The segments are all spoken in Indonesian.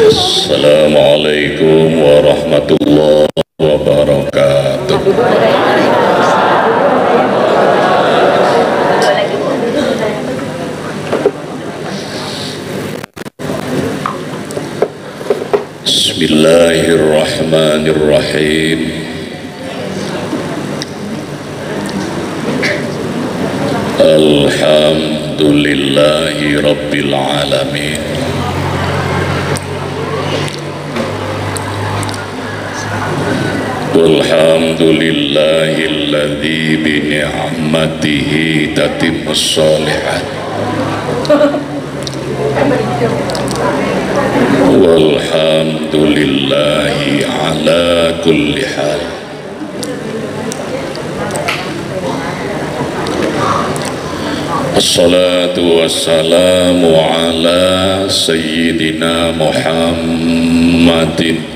Assalamualaikum warahmatullahi wabarakatuh. Bismillahirrahmanirrahim. Alhamdulillahi rabbil alamin. Walhamdulillahilladzi bi ni'matihi tatimmus sholihat. Walhamdulillahi ala kulli hal. Assalatu wassalamu ala sayyidina Muhammadin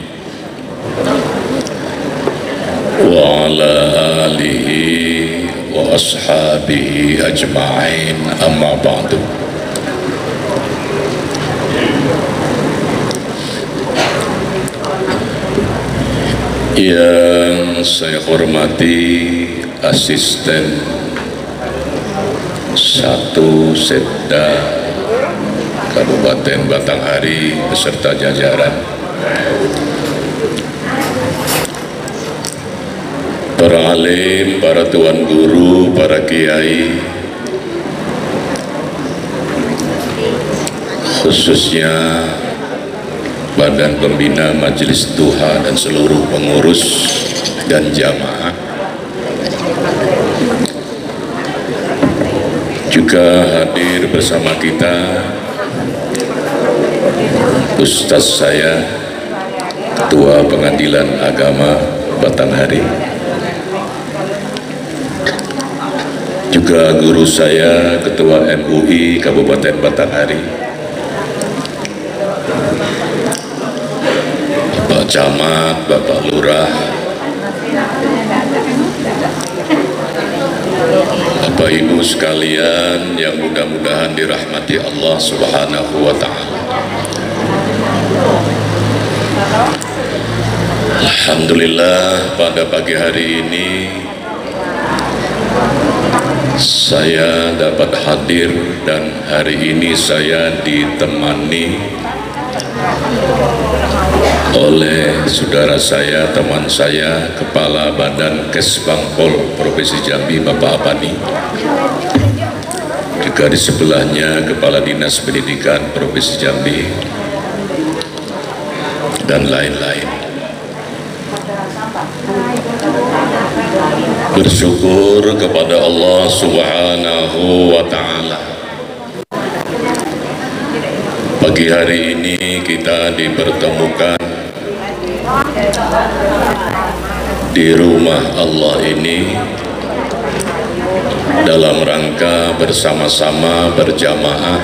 wa ala alihi wa ashabihi ajma'in, amma ba'du. Yang saya hormati asisten 1 Setda Kabupaten Batanghari beserta jajaran, para alim, para tuan guru, para kiai, khususnya Badan Pembina Majelis Duha dan seluruh pengurus dan jamaah, juga hadir bersama kita Ustaz saya, Ketua Pengadilan Agama Batanghari, juga guru saya, Ketua MUI Kabupaten Batanghari, Bapak Camat, Bapak Lurah, Bapak Ibu sekalian yang mudah-mudahan dirahmati Allah Subhanahu wa Ta'ala. Alhamdulillah, pada pagi hari ini saya dapat hadir, dan hari ini saya ditemani oleh saudara saya, teman saya, Kepala Badan Kesbangpol Provinsi Jambi, Bapak Apani. Juga di sebelahnya Kepala Dinas Pendidikan Provinsi Jambi dan lain-lain. Bersyukur kepada Allah Subhanahu wa Ta'ala, pagi hari ini kita dipertemukan di rumah Allah ini dalam rangka bersama-sama berjamaah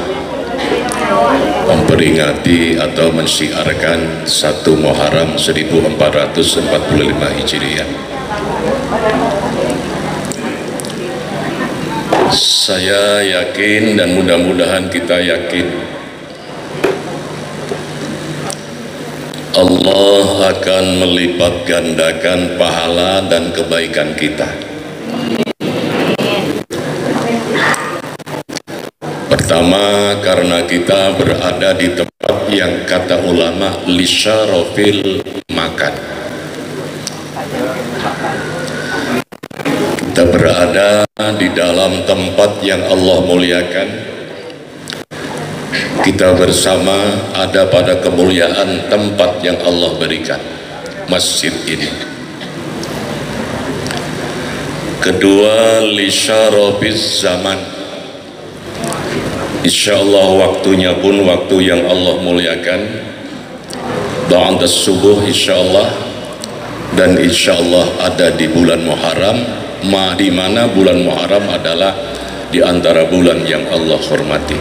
memperingati atau mensyiarkan 1 Muharram 1445 Hijriah. Saya yakin dan mudah-mudahan kita yakin Allah akan melipat gandakan pahala dan kebaikan kita. Pertama, karena kita berada di tempat yang kata ulama lisyarofil makan. Kita berada di dalam tempat yang Allah muliakan. Kita bersama ada pada kemuliaan tempat yang Allah berikan, masjid ini. Kedua, lisyarabiz zaman. Insyaallah waktunya pun waktu yang Allah muliakan, ba'da subuh insyaallah, dan insyaallah ada di bulan Muharram, di mana bulan Muharram adalah di antara bulan yang Allah hormati.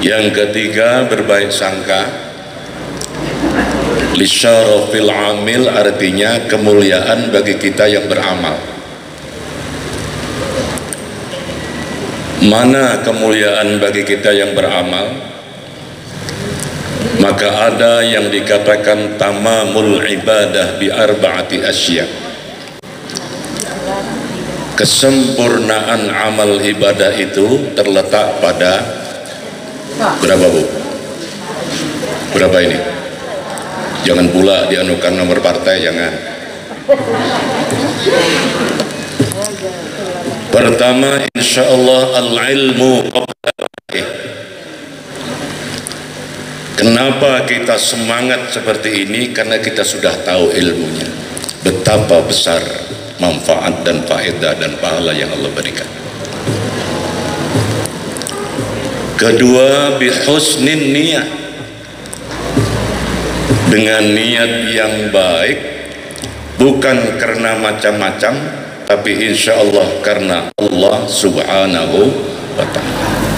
Yang ketiga, berbaik sangka. Lisyarafil amil artinya kemuliaan bagi kita yang beramal. Mana kemuliaan bagi kita yang beramal? Maka ada yang dikatakan tamamul ibadah bi arba'ati asya. Kesempurnaan amal ibadah itu terletak pada berapa, Bu? Berapa ini? Jangan pula dianukan nomor partai, jangan. Pertama, insyaallah al-ilmu. Kenapa kita semangat seperti ini? Karena kita sudah tahu ilmunya, betapa besar manfaat dan faedah dan pahala yang Allah berikan. Kedua, bihusnin niyah, dengan niat yang baik, bukan karena macam-macam, tapi insya Allah karena Allah subhanahu wa ta'ala.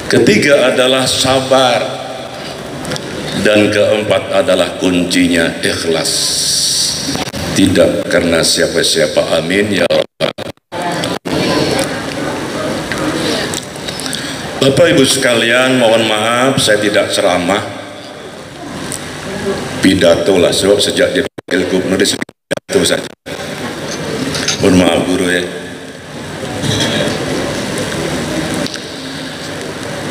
Ketiga adalah sabar, dan keempat adalah kuncinya ikhlas, tidak karena siapa-siapa. Amin ya Rabbal. Bapak Ibu sekalian, mohon maaf saya tidak ceramah, pidato lah, sebab sejak jadi wakil gubernur pidato saja. Mohon maaf guru ya.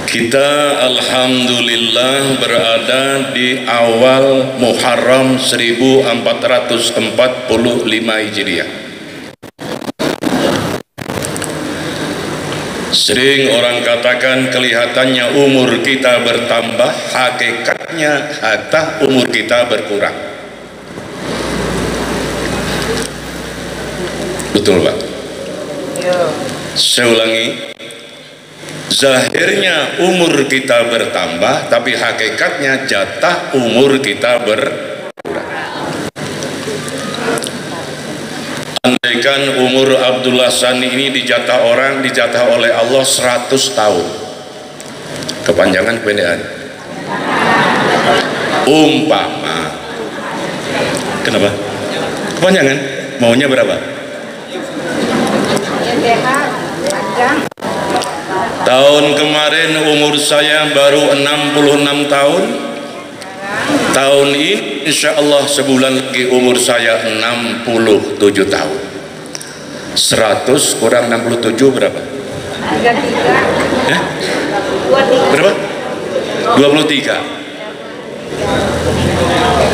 Kita alhamdulillah berada di awal Muharram 1445 Hijriah. Sering orang katakan kelihatannya umur kita bertambah, hakikatnya hatta umur kita berkurang. Betul Pak? Saya ulangi, zahirnya umur kita bertambah, tapi hakikatnya jatah umur kita berkurang. Andaikan umur Abdullah Sani ini dijatah oleh Allah 100 tahun. Kepanjangan, kependekan? Umpama. Kenapa? Kepanjangan? Maunya berapa? Tahun kemarin umur saya baru 66 tahun. Tahun ini insya Allah sebulan lagi umur saya 67 tahun. 100 kurang 67 berapa? 33. Berapa? 23.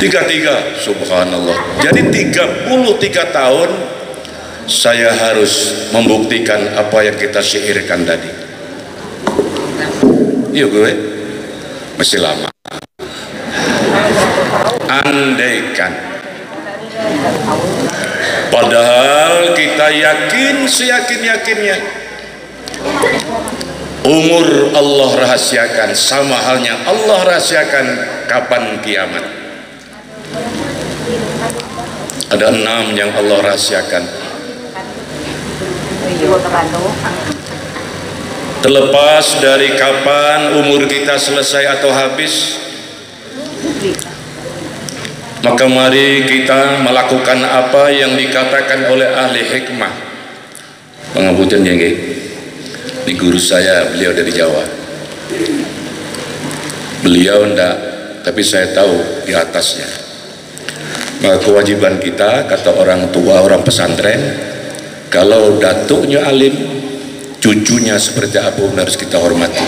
33. Subhanallah. Jadi 33 tahun saya harus membuktikan apa yang kita syairkan tadi. Yuk gue masih lama. Andaikan, padahal kita yakin seyakin-yakinnya umur Allah rahasiakan, sama halnya Allah rahasiakan kapan kiamat. Ada 6 yang Allah rahasiakan. Terlepas dari kapan umur kita selesai atau habis, maka mari kita melakukan apa yang dikatakan oleh ahli hikmah. Pengabutan ya nggih. Ini guru saya, beliau dari Jawa. Beliau enggak, tapi saya tahu di atasnya. Maka kewajiban kita, kata orang tua, orang pesantren, kalau datuknya alim, cucunya seperti apa harus kita hormati.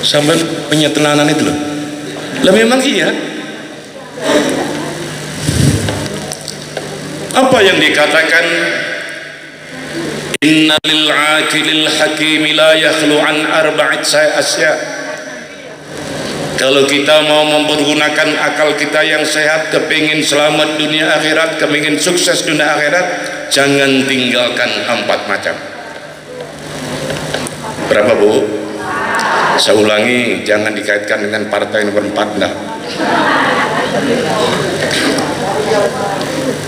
Sampai penyetenanan itu loh. Lah memang iya. Apa yang dikatakan innalil aqilil hakimi la yakhlu an arba'at asya. Kalau kita mau mempergunakan akal kita yang sehat, kepingin selamat dunia akhirat, kepingin sukses dunia akhirat, jangan tinggalkan 4 macam. Berapa Bu? Saya ulangi, jangan dikaitkan dengan partai nomor 4 nah.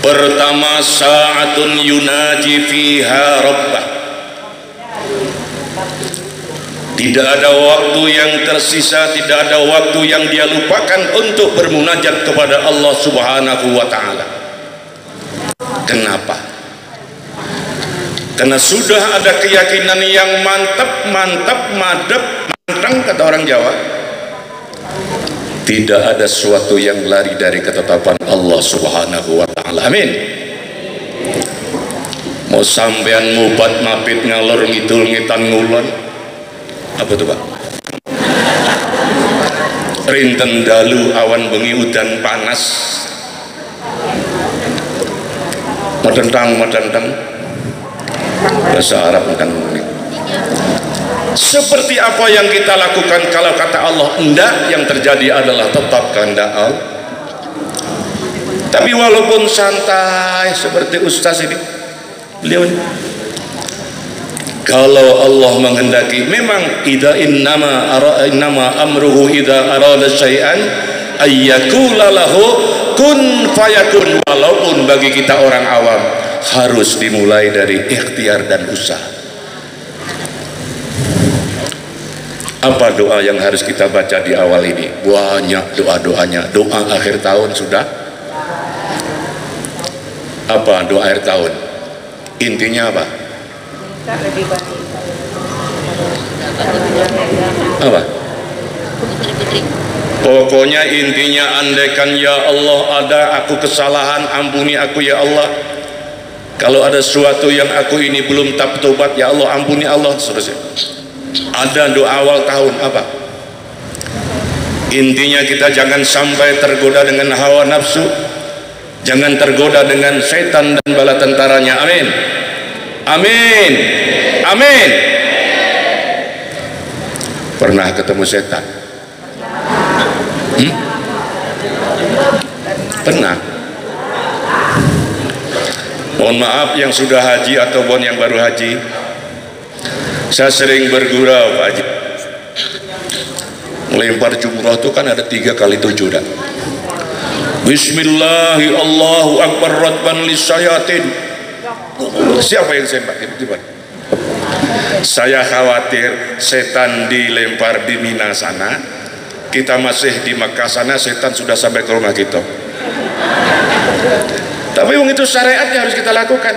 Pertama, sa'atun yunaji fiha rabbah. Tidak ada waktu yang tersisa, tidak ada waktu yang dia lupakan untuk bermunajat kepada Allah subhanahu wa ta'ala. Kenapa? Karena sudah ada keyakinan yang mantap, madep, manteng kata orang Jawa. Tidak ada sesuatu yang lari dari ketetapan Allah Subhanahu wa taala. Amin. Mau sampean mubat mapit ngalor ngidul ngitan ngulon. Apa tuh, Pak? Rinten dalu awan bengi udan panas. Madentang bahasa Arab kan. Seperti apa yang kita lakukan kalau kata Allah enggak, yang terjadi adalah tetap kehendak Allah. Tapi walaupun santai seperti ustaz ini, beliau ini, kalau Allah menghendaki, memang innama amruhu idza arada syai'an ayyakula lahu kun fayakun. Walaupun bagi kita orang awam harus dimulai dari ikhtiar dan usaha. Apa doa yang harus kita baca di awal ini? Banyak doa-doanya. Doa akhir tahun sudah. Apa doa akhir tahun? Intinya apa? Apa? Pokoknya intinya, andaikan ya Allah ada aku kesalahan, ampuni aku ya Allah. Kalau ada sesuatu yang aku ini belum tobat, ya Allah ampuni Allah, seterusnya. Ada doa awal tahun apa? Intinya kita jangan sampai tergoda dengan hawa nafsu, jangan tergoda dengan setan dan bala tentaranya. Amin. Amin. Amin. Pernah ketemu setan? Pernah. Mohon maaf yang sudah haji ataupun yang baru haji, saya sering bergurau Pak Haji. Melempar jumrah itu kan ada 3 kali 7 dah. Bismillahi Allahu Akbar radban lisyayatin. Siapa yang sembah? Saya khawatir setan dilempar di Mina sana, kita masih di Makkah sana, setan sudah sampai ke rumah kita. Tapi itu syariatnya harus kita lakukan.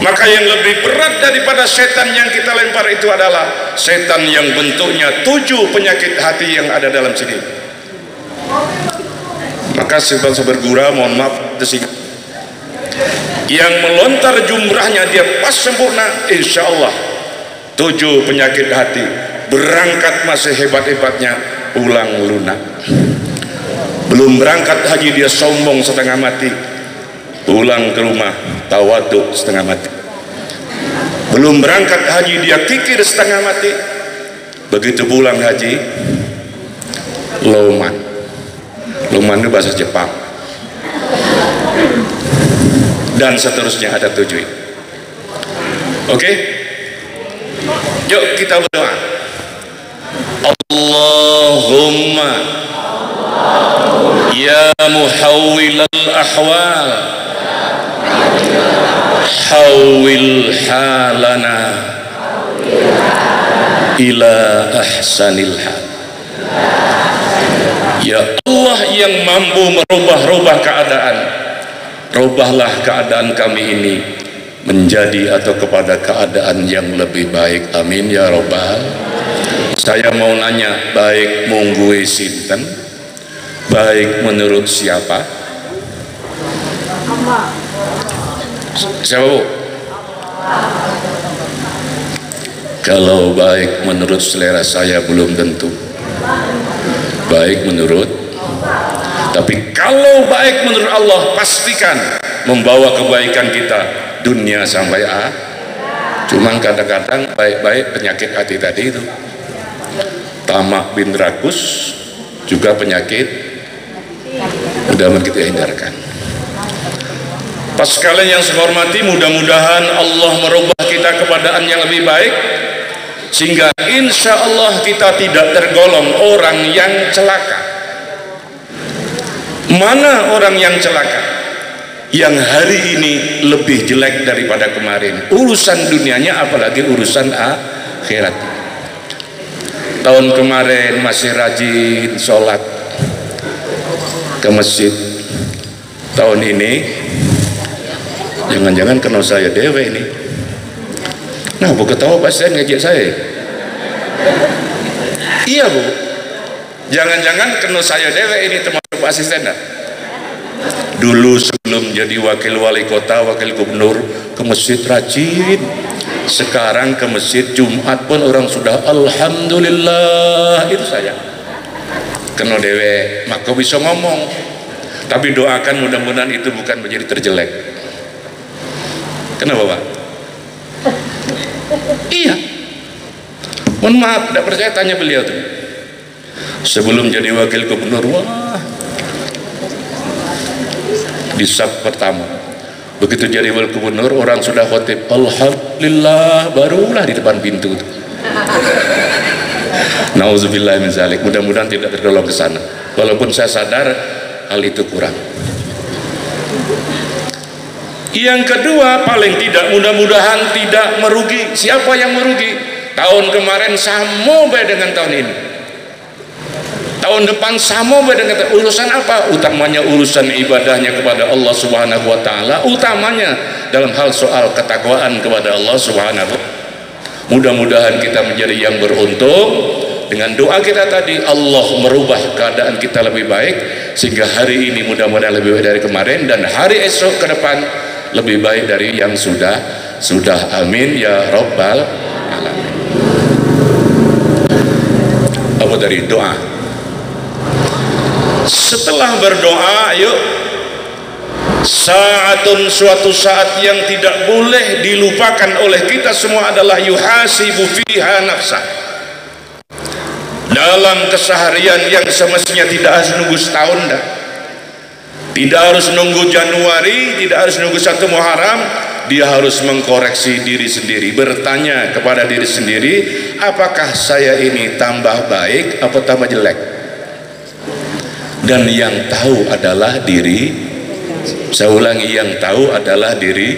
Maka yang lebih berat daripada setan yang kita lempar itu adalah setan yang bentuknya 7 penyakit hati yang ada dalam sini. Maka setan bergurau, mohon maaf, yang melontar jumrahnya dia pas sempurna, insya Allah 7 penyakit hati berangkat masih hebat-hebatnya, pulang lunak. Belum berangkat haji dia sombong setengah mati, pulang ke rumah tawaduk setengah mati. Belum berangkat haji dia kikir setengah mati, begitu pulang haji loman. Loman itu bahasa Jepang. Dan seterusnya ada 7. Oke? Yuk kita berdoa. Allahumma ya muhawwilal ahwal hawwil halana ila ahsanil hal. Ya Allah yang mampu merubah-rubah keadaan, rubahlah keadaan kami ini menjadi atau kepada keadaan yang lebih baik. Amin ya Rabbal. Saya mau nanya, baik mungguwe sinten? Baik menurut siapa? Siapa Bu? Kalau baik menurut selera saya belum tentu baik menurut, tapi kalau baik menurut Allah pastikan membawa kebaikan kita dunia sampai akhirat. Cuman kadang-kadang baik-baik penyakit hati tadi itu, tamak bin rakus juga penyakit, mudah-mudahan kita hindarkan. Pas sekalian yang saya hormati, mudah-mudahan Allah merubah kita keadaan yang lebih baik, sehingga insya Allah kita tidak tergolong orang yang celaka. Mana orang yang celaka? Yang hari ini lebih jelek daripada kemarin, urusan dunianya apalagi urusan akhirat. Tahun kemarin masih rajin sholat ke masjid, tahun ini jangan-jangan kena saya dewe ini. Nah, Bu ketawa Pak Asisten ngejek saya. Iya Bu, jangan-jangan kena saya dewe ini termasuk Pak Asisten dah. Dulu sebelum jadi wakil wali kota, wakil gubernur, ke masjid rajin. Sekarang ke masjid Jumat pun orang sudah alhamdulillah, itu saja. Kena dewe, maka bisa ngomong. Tapi doakan mudah-mudahan itu bukan menjadi terjelek. Kenapa Pak? Iya. Mohon maaf, tidak percaya tanya beliau tuh. Sebelum jadi wakil gubernur, wah, di sab pertama, begitu jadi wakil gubernur orang sudah khotib alhamdulillah, barulah di depan pintu tuh. Nauzubillah min zalik. Mudah-mudahan tidak tergolong ke sana. Walaupun saya sadar hal itu kurang. Yang kedua, paling tidak mudah-mudahan tidak merugi. Siapa yang merugi? Tahun kemarin sama baik dengan tahun ini. Tahun depan sama baik dengan urusan apa? Utamanya urusan ibadahnya kepada Allah Subhanahu wa taala, utamanya dalam hal soal ketakwaan kepada Allah Subhanahu. Mudah-mudahan kita menjadi yang beruntung. Dengan doa kita tadi, Allah merubah keadaan kita lebih baik, sehingga hari ini mudah-mudahan lebih baik dari kemarin, dan hari esok ke depan lebih baik dari yang sudah. Amin ya Rabbal Alamin. Apa dari doa? Setelah berdoa, yuk, suatu saat yang tidak boleh dilupakan oleh kita semua adalah yuhasibu fiha nafsah. Dalam keseharian yang semestinya tidak harus nunggu setahun dah, tidak harus nunggu Januari, tidak harus nunggu 1 Muharram, dia harus mengkoreksi diri sendiri, bertanya kepada diri sendiri, apakah saya ini tambah baik atau tambah jelek? Dan yang tahu adalah diri. Saya ulangi, yang tahu adalah diri.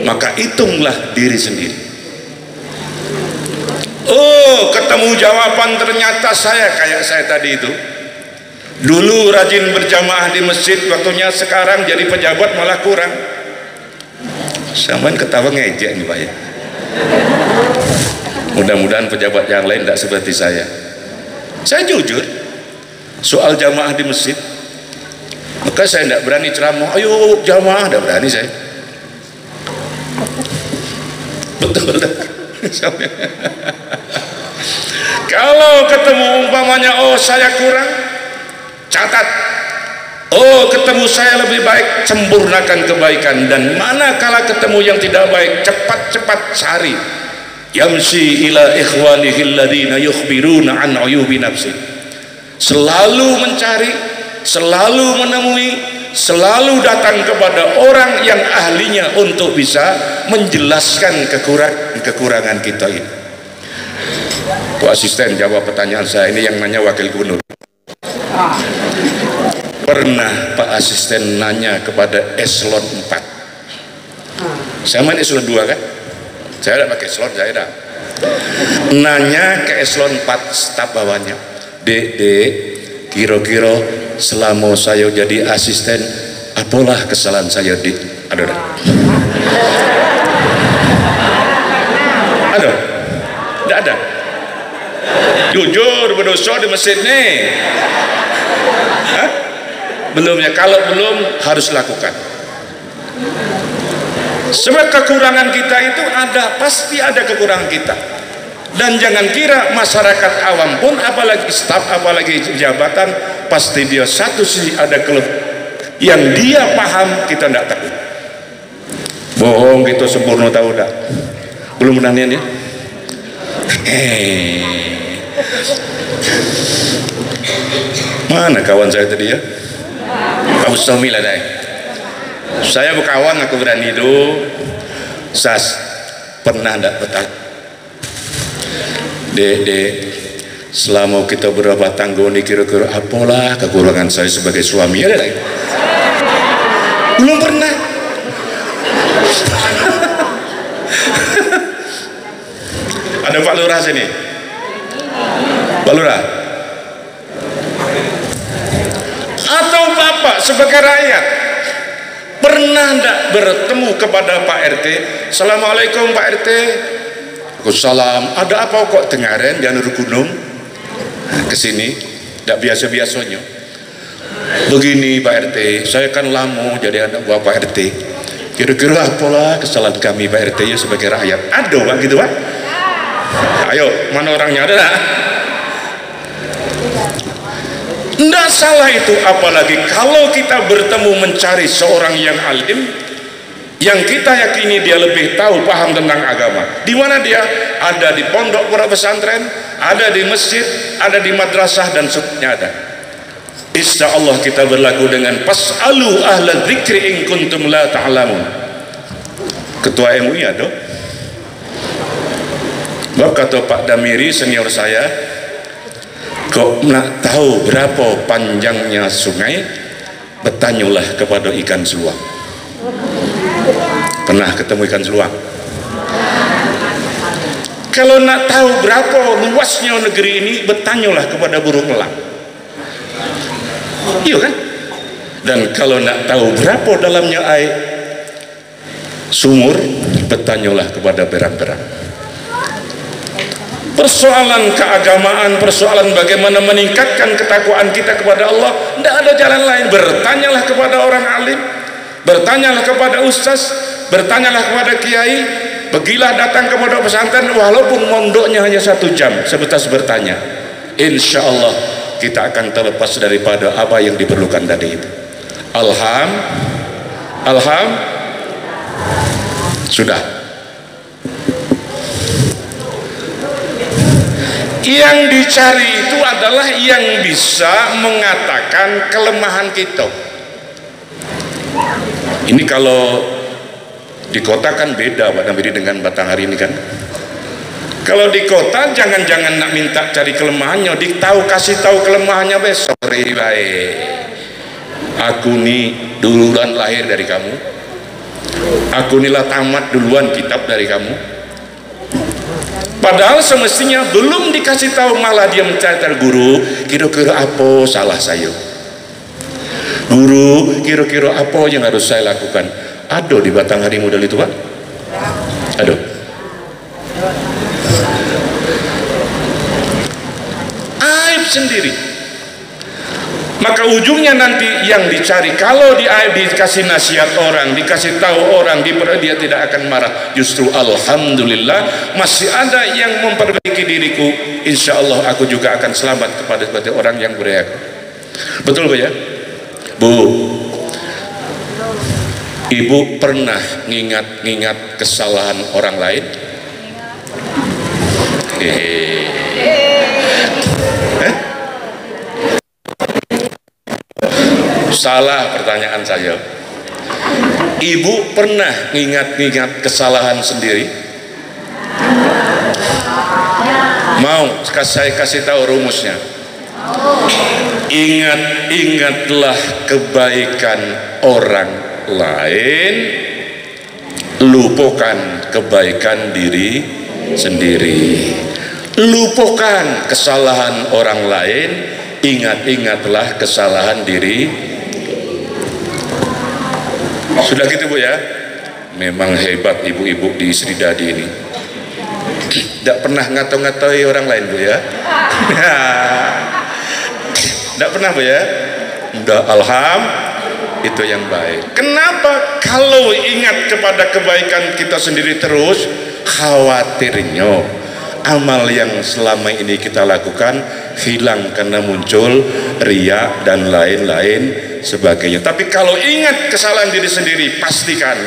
Maka hitunglah diri sendiri. Oh, ketemu jawaban, ternyata saya kayak saya tadi itu. Dulu rajin berjamaah di masjid, waktunya sekarang jadi pejabat malah kurang. Sampai ketawa ngejek nih Pak ya. Mudah-mudahan pejabat yang lain tidak seperti saya. Saya jujur, soal jamaah di masjid, maka saya tidak berani ceramah, ayo jamaah, tidak berani saya. Betul. Kalau ketemu umpamanya, oh saya kurang, catat. Oh ketemu saya lebih baik, sempurnakan kebaikan. Dan manakala ketemu yang tidak baik, cepat-cepat cari. Yamsi ila ikhwanihi alladhina yukhbiruna an uyubi nafsi. Selalu mencari, selalu menemui, selalu datang kepada orang yang ahlinya untuk bisa menjelaskan kekurangan kita ini. Pak Asisten jawab pertanyaan saya ini, yang nanya wakil gubernur. Pernah Pak Asisten nanya kepada eselon 4, saya main eselon 2 kan, saya tidak pakai eselon, saya tidak nanya ke eselon 4 staf bawahnya, dek, kira-kira selama saya jadi asisten, apalah kesalahan saya di ada tidak ada. Jujur berdosa di masjid nih. Hah? Belumnya, kalau belum harus lakukan. Sebab kekurangan kita itu ada, pasti ada kekurangan kita. Dan jangan kira masyarakat awam pun, apalagi staf, apalagi jabatan, pasti dia satu sisi ada yang dia paham, kita tidak tahu. Bohong gitu, sempurna tahu tak? Belum menanya ya? Mana kawan saya tadi ya? Pak Ustomil ada. Saya berkawan, aku berani itu. Sas, pernah tidak bertanya, dek, selama kita berapa tanggung ini kira-kira apalah kekurangan saya sebagai suami? Ada lagi? Belum pernah. Ada Pak Lurah sini. Pak Lurah. Atau Bapak sebagai rakyat pernah tidak bertemu kepada Pak RT? Assalamualaikum Pak RT, Salam, ada apa kok tengaren janur gunung kesini, tidak biasa-biasanya. Begini Pak RT, saya kan lama jadi anak buah Pak RT. Kira-kira apalah kesalahan kami Pak RT ya sebagai rakyat? Ada Pak gitu Pak? Ayo, mana orangnya ada? Tidak salah itu, apalagi kalau kita bertemu mencari seorang yang alim, yang kita yakini dia lebih tahu paham tentang agama. Di mana dia? Ada di pondok pondok pesantren, ada di masjid, ada di madrasah dan seterusnya ada. Insyaallah kita berlaku dengan pas'alu ahla dzikri in kuntum la ta'lamun. Ketua MUI ada. Bab kata Pak Damiri senior saya, kok nak tahu berapa panjangnya sungai? Bertanyalah kepada ikan seluang. Pernah ketemu ikan seluang? Kalau nak tahu berapa luasnya negeri ini, bertanyalah kepada burung elang. Iya kan? Dan kalau nak tahu berapa dalamnya air sumur, bertanyalah kepada berang-berang. Persoalan keagamaan, persoalan bagaimana meningkatkan ketakwaan kita kepada Allah, tidak ada jalan lain. Bertanyalah kepada orang alim, bertanyalah kepada ustaz, bertanyalah kepada kiai. Pergilah datang ke pondok pesantren walaupun mondoknya hanya 1 jam, sebatas bertanya. Insya Allah kita akan terlepas daripada apa yang diperlukan tadi itu. Sudah. Yang dicari itu adalah yang bisa mengatakan kelemahan kita. Ini kalau di kota kan beda Pak Damiri dengan Batanghari ini kan. Kalau di kota jangan-jangan nak minta cari kelemahannya, kasih tahu kelemahannya besok. Sorry baik, aku nih duluan lahir dari kamu, aku inilah tamat duluan kitab dari kamu. Padahal semestinya belum dikasih tahu malah dia mencari guru, kira-kira apa salah saya? Guru, kira-kira apa yang harus saya lakukan? Ada di Batanghari model itu Pak? Ada. Aib sendiri. Maka ujungnya nanti yang dicari, kalau dikasih nasihat orang, dikasih tahu orang, dia tidak akan marah. Justru alhamdulillah masih ada yang memperbaiki diriku. Insya Allah aku juga akan selamat kepada orang yang bereaksi. Betul Bu ya? Bu, Ibu pernah ngingat kesalahan orang lain? Salah pertanyaan saya. Ibu pernah ngingat kesalahan sendiri? Mau saya kasih tahu rumusnya? Ingatlah kebaikan orang lain, lupakan kebaikan diri sendiri. Lupakan kesalahan orang lain, ingatlah kesalahan diri. Sudah gitu Bu ya? Memang hebat ibu-ibu di Sri Dadi ini, tidak pernah ngato-ngatoi orang lain Bu ya. Tidak pernah Bu ya. Udah alhamdulillah, itu yang baik. Kenapa? Kalau ingat kepada kebaikan kita sendiri terus, khawatirnya amal yang selama ini kita lakukan hilang karena muncul riya dan lain-lain sebagainya. Tapi kalau ingat kesalahan diri sendiri, pastikan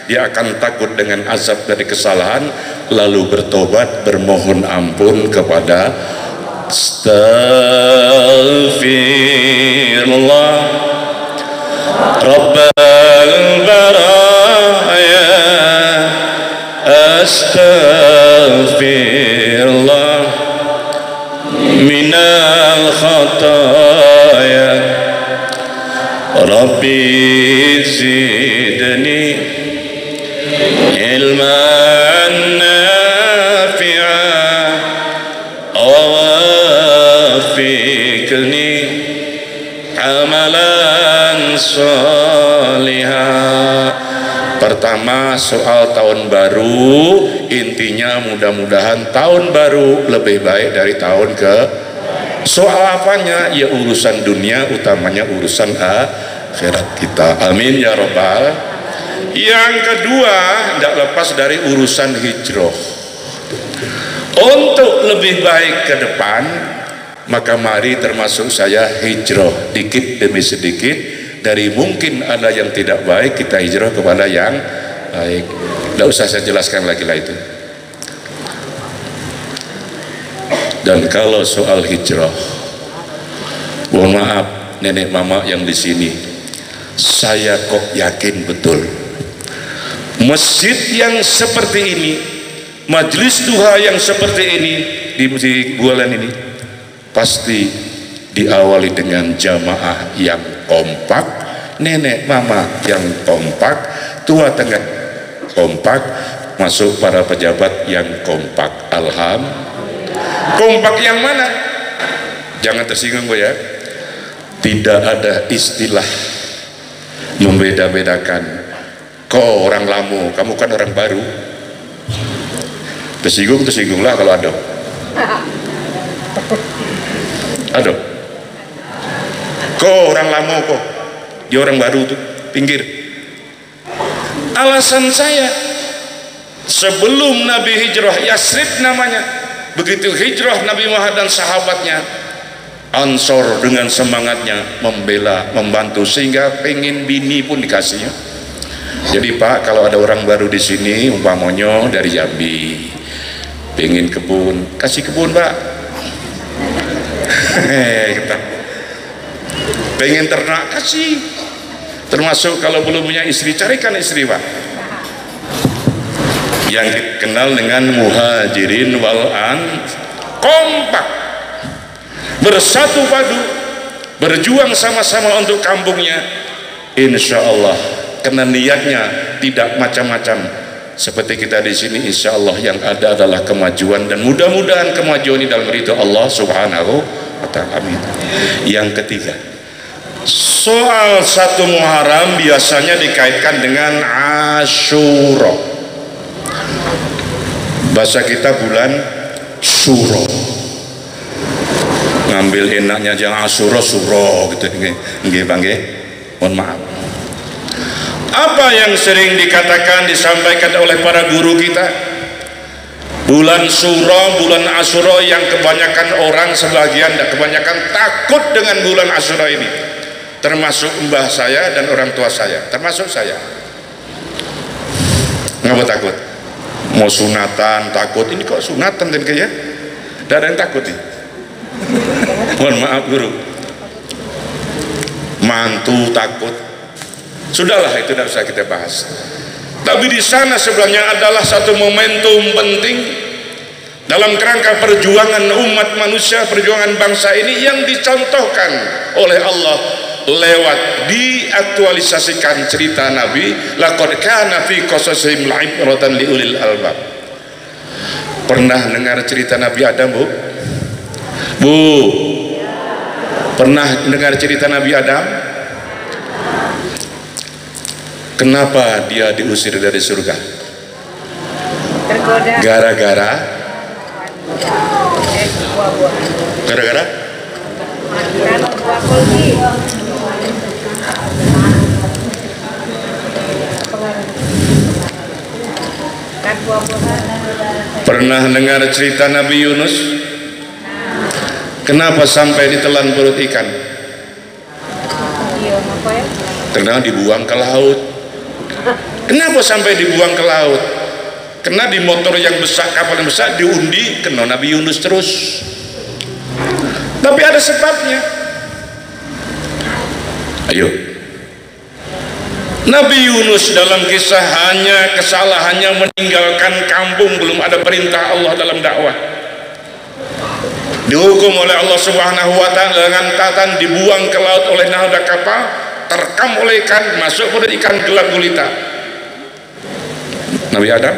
dia akan takut dengan azab dari kesalahan, lalu bertobat, bermohon ampun kepada Astaghfirullah Rabbal baraya, astaghfirullah minal khataya, Rabbi zidni ilman nafi'an wafiqni amalan salihah. pertama soal tahun baru, intinya mudah-mudahan tahun baru lebih baik dari tahun ke. Soal apanya? Ya urusan dunia, utamanya urusan akhirat kita. Amin ya robbal. Yang kedua, tidak lepas dari urusan hijrah. Untuk lebih baik ke depan, maka mari termasuk saya hijrah dikit demi sedikit. Dari mungkin ada yang tidak baik, kita hijrah kepada yang baik. Tidak usah saya jelaskan lagi lah itu. Dan kalau soal hijrah, mohon maaf nenek mama yang di sini, saya kok yakin betul masjid yang seperti ini, majelis duha yang seperti ini di bulan ini pasti diawali dengan jamaah yang kompak, nenek mama yang kompak, tua tengah kompak, masuk para pejabat yang kompak. Alhamdulillah. Kompak yang mana? Jangan tersinggung ya. Tidak ada istilah membeda-bedakan. Kau orang lama, kamu kan orang baru. Tersinggunglah kalau ada. Ada. Kau orang lama kok, dia orang baru tuh, pinggir. Alasan saya, sebelum Nabi hijrah Yasrib namanya, begitu hijrah Nabi Muhammad dan sahabatnya, Ansor dengan semangatnya membela, membantu, sehingga pengen bini pun dikasihnya. Jadi Pak, kalau ada orang baru di sini, umpamanya dari Jambi, pengen kebun, kasih kebun Pak. Kita pengen ternak, kasih. Termasuk kalau belum punya istri, carikan istri Pak, yang dikenal dengan muhajirin wal kompak, bersatu padu, berjuang sama-sama untuk kampungnya. Insya Allah, karena niatnya tidak macam-macam seperti kita di sini, insya Allah yang ada adalah kemajuan, dan mudah-mudahan kemajuan ini dalam ridho Allah Subhanahu wa Ta'ala. Amin. Yang ketiga, soal 1 Muharram biasanya dikaitkan dengan Asyura. Bahasa kita bulan Suro, ngambil enaknya jangan Asyura suro gitu nggih Bang nggih. Mohon maaf. Apa yang sering dikatakan, disampaikan oleh para guru kita, bulan Suro, bulan Asyura yang kebanyakan orang, sebagian dan kebanyakan takut dengan bulan Asyura ini, termasuk mbah saya dan orang tua saya, termasuk saya. Ngapa takut? Mau sunatan takut, ini kok sunatan kan ya? Tidak ada yang takut nih. Mohon maaf guru. Mantu takut. Sudahlah, itu tidak usah kita bahas. Tapi di sana sebenarnya adalah satu momentum penting dalam kerangka perjuangan umat manusia, perjuangan bangsa ini yang dicontohkan oleh Allah lewat diaktualisasikan cerita Nabi. Laqad kana fi qasasihim la'ibratan liulil albab. Pernah dengar cerita Nabi Adam, Bu? Bu, pernah dengar cerita Nabi Adam? Kenapa dia diusir dari surga? Gara-gara pernah dengar cerita Nabi Yunus? Kenapa sampai ditelan perut ikan? Karena dibuang ke laut. Kenapa sampai dibuang ke laut? Karena di motor yang besar, kapal yang besar, diundi kena Nabi Yunus terus. Tapi ada sebabnya. Ayo, Nabi Yunus dalam kisah hanya kesalahannya meninggalkan kampung, belum ada perintah Allah dalam dakwah. Dihukum oleh Allah Subhanahu wa Ta'ala dengan tatan, dibuang ke laut oleh nahoda kapal, terkam oleh ikan, masuk pada ikan gelap gulita. Nabi Adam,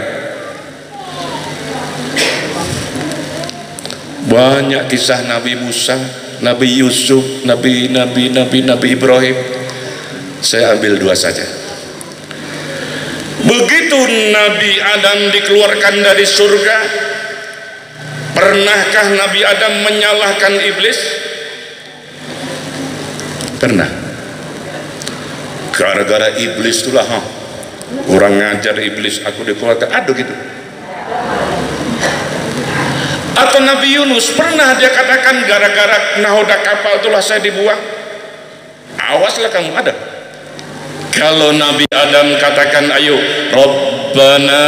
banyak kisah Nabi Musa, Nabi Yusuf, Nabi Ibrahim. Saya ambil 2 saja. Begitu Nabi Adam dikeluarkan dari surga, pernahkah Nabi Adam menyalahkan iblis? Pernah. Gara-gara iblis itulah, kurang ngajar iblis, aku dikeluarkan, aduh gitu. Atau Nabi Yunus pernah dia katakan, gara-gara nahoda kapal itulah saya dibuang. Awaslah kamu, ada. Kalau Nabi Adam katakan, ayo Rabbana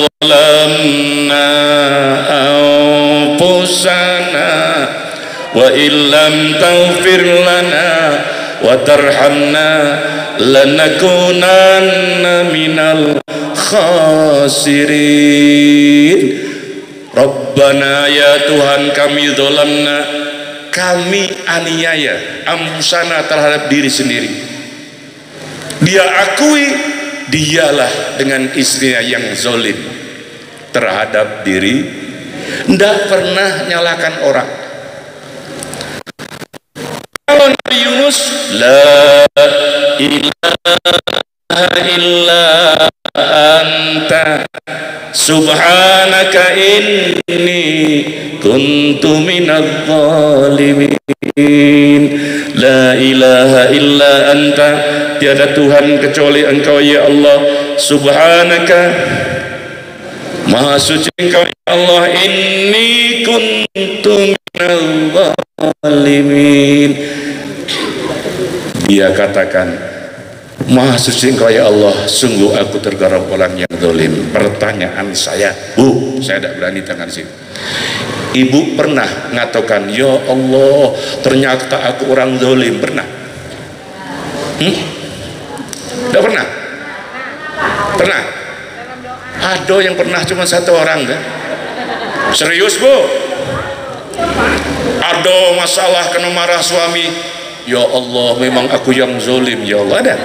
zalamna anfusana wa illam taghfir lana wa tarhamna lanakunanna minal khasirin. Rabbana, ya Tuhan kami zalamna, kami aniaya anfusana terhadap diri sendiri. Dia akui dialah dengan istrinya yang zalim terhadap diri, tidak pernah nyalakan orang. Kalau Nabi Yunus, la ilaha illa anta subhanaka inni kuntu minadh dhalimin. La ilaha illa anta, tiada Tuhan kecuali Engkau ya Allah. Subhanaka, maha suci Engkau ya Allah. Inni kuntu minadh dhalimin. Dia katakan, maha suci Engkau ya Allah, sungguh aku tergolong orang yang zalim. Pertanyaan saya, Bu, saya tidak berani tangan sini. Ibu pernah ngatakan, ya Allah, ternyata aku orang zalim? Pernah? Tidak pernah? Pernah? Ada yang pernah, cuma satu orang kan? Serius Bu? Ada masalah kena marah suami, ya Allah memang aku yang zalim ya Allah, ada?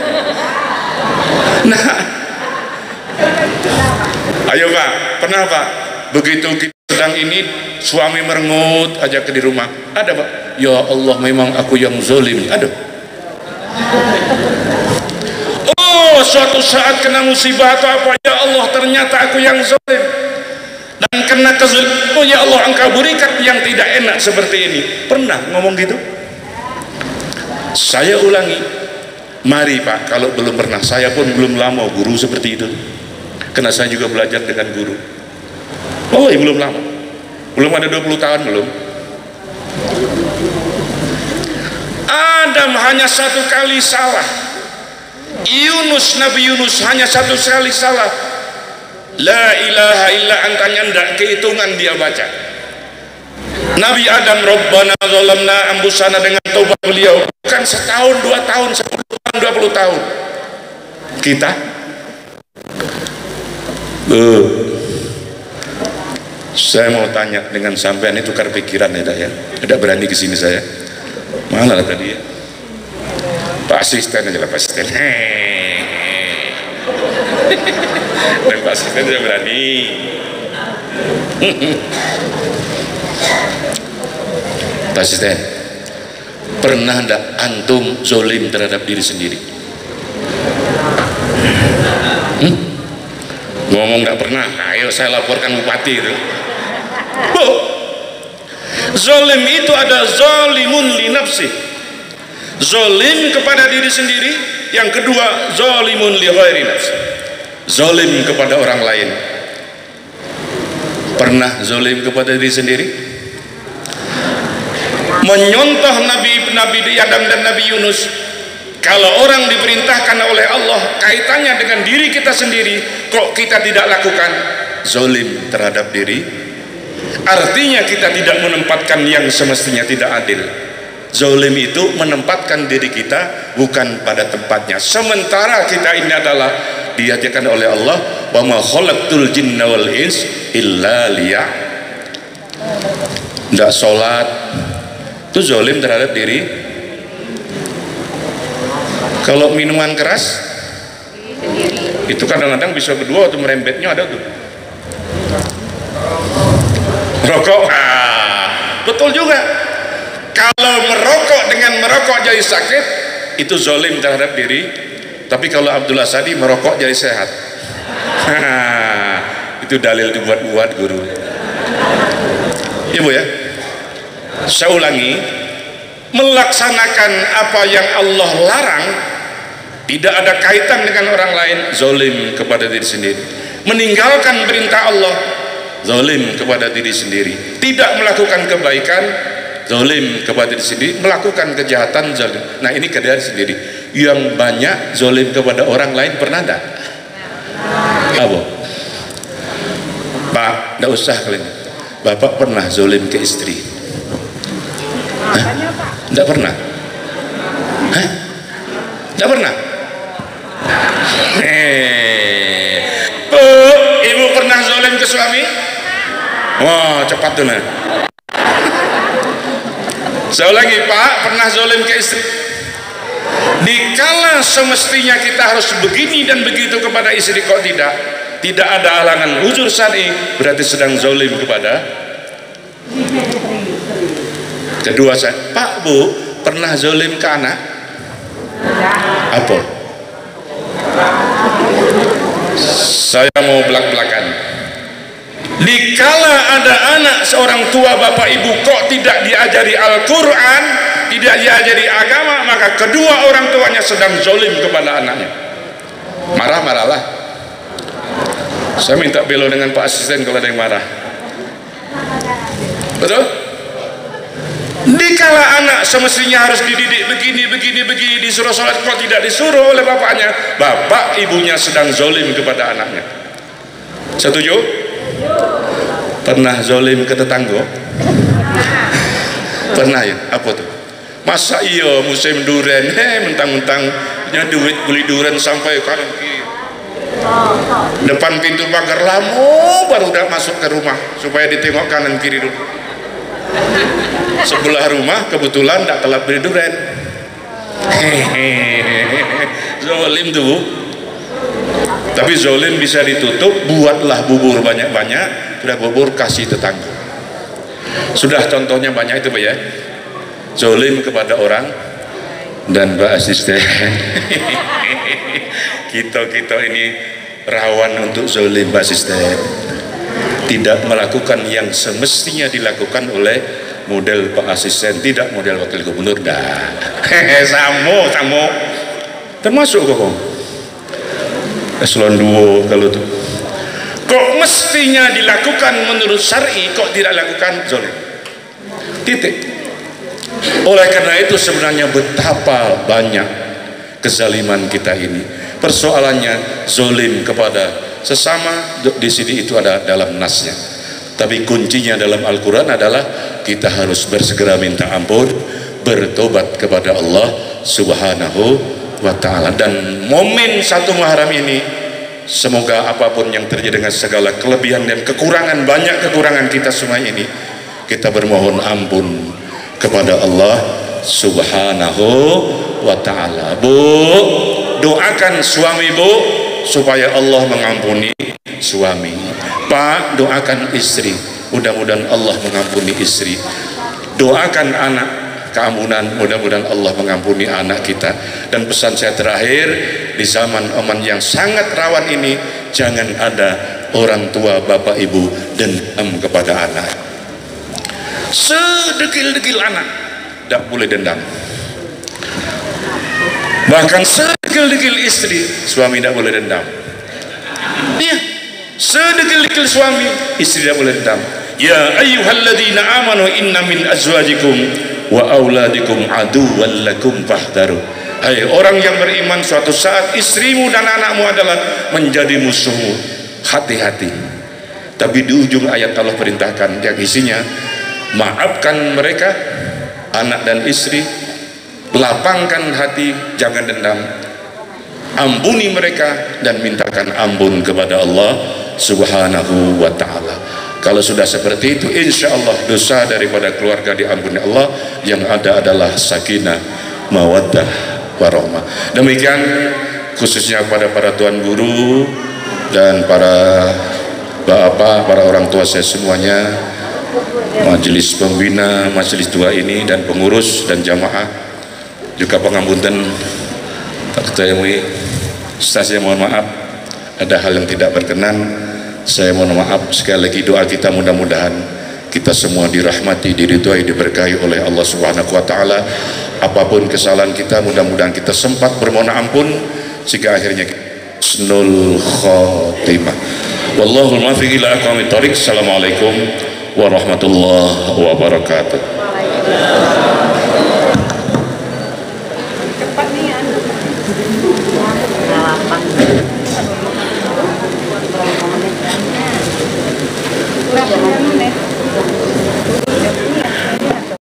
Nah, ayo Pak, pernah Pak? Begitu kita sedang ini, suami merengut aja ke di rumah, ada Pak? Ya Allah memang aku yang zalim, ada? Oh, suatu saat kena musibah atau apa, ya Allah ternyata aku yang zalim, dan kena kezaliman, oh ya Allah Engkau berikan yang tidak enak seperti ini. Pernah ngomong gitu? Saya ulangi, mari Pak, kalau belum pernah, saya pun belum lama guru seperti itu, karena saya juga belajar dengan guru. Oh ya belum lama, belum ada 20 tahun belum. Adam hanya satu kali salah, Yunus, Nabi Yunus hanya satu kali salah. La ilaha illa antanya ndak kehitungan dia baca. Nabi Adam, Rabbana zalamna anfusana, dengan taubat beliau bukan setahun, 2 tahun, 10 tahun, 20 tahun. Kita saya mau tanya dengan sampean, itu tukar pikiran ya, tidak berani kesini saya. Mana lah tadi ya? Pak Asisten aja lah, Pak Asisten. Dan Pak Asisten tidak berani. Pak Asisten, pernah ndak antum zolim terhadap diri sendiri? Ngomong nggak pernah, ayo saya laporkan bupati itu. Zolim itu ada zolimun li nafsi, zolim kepada diri sendiri. Yang kedua, zolimun li ghairi nafsi, zolim kepada orang lain. Pernah zolim kepada diri sendiri? Menyontoh Nabi Adam dan Nabi Yunus, kalau orang diperintahkan oleh Allah kaitannya dengan diri kita sendiri, kok kita tidak lakukan, zolim terhadap diri. Artinya kita tidak menempatkan yang semestinya, tidak adil. Zolim itu menempatkan diri kita bukan pada tempatnya, sementara kita ini adalah diajarkan oleh Allah, wa ma khalaqtul jinna wal ins illa liya. Tidak sholat itu zolim terhadap diri. Kalau minuman keras itu kadang-kadang bisa berdua atau merembetnya, ada tuh. Rokok, betul juga. Kalau merokok dengan merokok jadi sakit, itu zolim terhadap diri Tapi kalau Abdullah Sadi merokok jadi sehat. Itu dalil dibuat-buat guru. Ibu ya, saya ulangi, melaksanakan apa yang Allah larang tidak ada kaitan dengan orang lain, zalim kepada diri sendiri. Meninggalkan perintah Allah, zalim kepada diri sendiri. Tidak melakukan kebaikan, zalim kepada diri sendiri. Melakukan kejahatan, zalim. Nah, ini ke diri sendiri. Yang banyak zalim kepada orang lain pernah enggak? Apa? Pak, enggak usah kalian. Bapak pernah zalim ke istri? Enggak pernah? Hah? Enggak pernah? Bu, ibu pernah zalim ke suami? Wah, cepat tuh nah. Saya lagi, Pak, pernah zalim ke istri? Dikala semestinya kita harus begini dan begitu kepada istri, kok tidak ada halangan uzur syar'i, berarti sedang zalim kepada. Kedua, saya, Pak, Bu, pernah zalim ke anak? Apa? Saya mau belak-belakan. Dikala ada anak seorang tua bapak ibu kok tidak diajari Al-Quran, tidak diajari agama, maka kedua orang tuanya sedang zalim kepada anaknya. Marah-marahlah. Saya minta belo dengan Pak Asisten kalau ada yang marah. Betul? Dikala anak semestinya harus dididik begini, disuruh sholat kok tidak disuruh oleh bapaknya, bapak ibunya sedang zalim kepada anaknya. Setuju? Pernah zalim ke tetangga? Pernah ya? Apa tuh? Masa iya musim duren, mentang-mentang punya duit beli duren sampai kanan kiri, depan pintu pagar lama baru udah masuk ke rumah supaya ditengok kanan kiri dulu. Sebelah rumah kebetulan tidak telat beli duren. Zalim tuh, Bu. Tapi zalim bisa ditutup, buatlah bubur banyak-banyak, sudah bubur kasih tetangga. Sudah contohnya banyak itu, Pak ya. Zalim kepada orang dan Mbak Asisten. kita ini rawan untuk zalim, Mbak Asisten. Tidak melakukan yang semestinya dilakukan oleh model Pak Asisten, tidak model Wakil Gubernur. Dah. Samo. Termasuk kok. Eselon 2 kalau tuh. Kok mestinya dilakukan menurut syar'i, kok tidak lakukan, zalim. Titik. Oleh karena itu sebenarnya betapa banyak kezaliman kita ini. Persoalannya zalim kepada sesama, di sini itu ada dalam nasnya. Tapi kuncinya dalam Al-Quran adalah kita harus bersegera minta ampun, bertobat kepada Allah Subhanahu wa ta'ala. Dan momen 1 Muharram ini, semoga apapun yang terjadi dengan segala kelebihan dan kekurangan, banyak kekurangan kita semua ini, kita bermohon ampun kepada Allah Subhanahu wa ta'ala. Bu, doakan suami Bu supaya Allah mengampuni suami. Pak, doakan istri, mudah-mudahan Allah mengampuni istri. Doakan anak, keampunan, mudah-mudahan Allah mengampuni anak kita. Dan pesan saya terakhir, di zaman aman yang sangat rawan ini, jangan ada orang tua bapak ibu dendam kepada anak. Sedekil-dekil anak tidak boleh dendam. Bahkan sedekil-dekil istri, suami tidak boleh dendam. Iya, sedekil-dekil suami, istri tidak boleh dendam. Ya ayyuhalladzina amanu inna min azwajikum wa auladikum aduwwan lakum fahdharu. Hai orang yang beriman, suatu saat istrimu dan anakmu adalah menjadi musuhmu, hati-hati. Tapi di ujung ayat Allah perintahkan yang isinya, maafkan mereka, anak dan istri, lapangkan hati, jangan dendam, ampuni mereka dan mintakan ampun kepada Allah Subhanahu wa ta'ala. Kalau sudah seperti itu, insya Allah dosa daripada keluarga diampuni Allah. Yang ada adalah sakinah, mawaddah, warahmah. Demikian khususnya pada para tuan guru dan para bapak, para orang tua saya semuanya, majelis pembina, majelis tua ini dan pengurus dan jamaah, juga pangapunten tak ketahui Saya mohon maaf ada hal yang tidak berkenan. Saya mohon maaf. Sekali lagi doa kita mudah-mudahan kita semua dirahmati, diridhoi, diberkahi oleh Allah Subhanahu wa taala. Apapun kesalahan kita, mudah-mudahan kita sempat bermohon ampun sehingga akhirnya husnul khotimah. Wallahul muwaffiq ila aqwamit thoriq. Assalamualaikum warahmatullahi wabarakatuh.